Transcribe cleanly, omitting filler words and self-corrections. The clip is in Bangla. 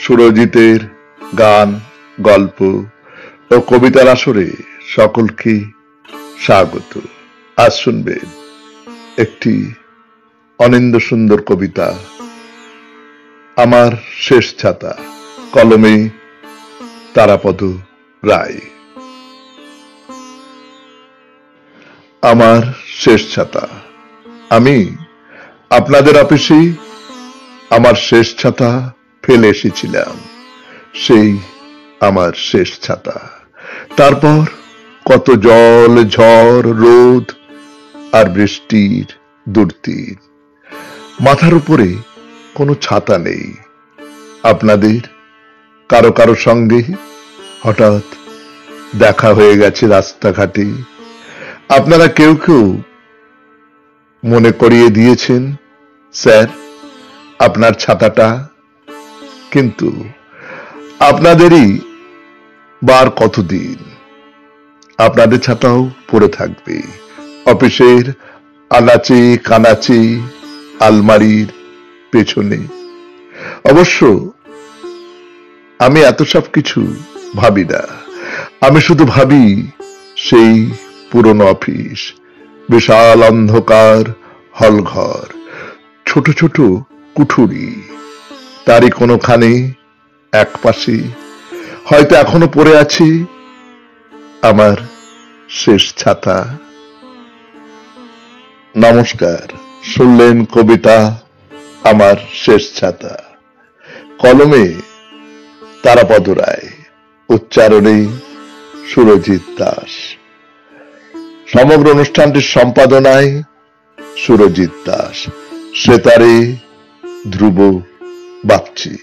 সুরজিতের গান, গল্প ও কবিতার আসরে সকলকে স্বাগত। আজ শুনবেন একটি অনিন্দ সুন্দর কবিতা, আমার শেষ ছাতা, কলমে তারাপদ রায়। আমার শেষ ছাতা। আমি আপনাদের অফিসে আমার শেষ ছাতা ফেলে এসেছিলাম, সেই আমার শেষ ছাতা। তারপর কত জল, ঝড়, রোদ আর বৃষ্টির দুর্দিন। মাথার উপরে কোনো ছাতা নেই। আপনাদের কারো কারো সঙ্গে হঠাৎ দেখা হয়ে গেছে রাস্তাঘাটে। আপনারা কেউ কেউ মনে করিয়ে দিয়েছেন, স্যার আপনার ছাতাটা। কিন্তু আপনাদেরই বার কতদিন, আপনাদের ছাতাও পড়ে থাকবে অফিসের আনাচে কানাচে, আলমারির পেছনে। অবশ্য আমি এত সব কিছু ভাবি না। আমি শুধু ভাবি সেই পুরনো অফিস, বিশাল অন্ধকার হলঘর, ছোট ছোট কুঠুরি, তারই কোনোখানে এক পাশে হয়তো এখনো পড়ে আছি আমার শেষ ছাতা। নমস্কার, শুনলেন কবিতা আমার শেষ ছাতা, কলমে তারাপদ রায়, উচ্চারণে সুরজিৎ দাস। সমগ্র অনুষ্ঠানটির সম্পাদনায় সুরজিৎ দাস, সেতারে ধ্রুব বাগচি।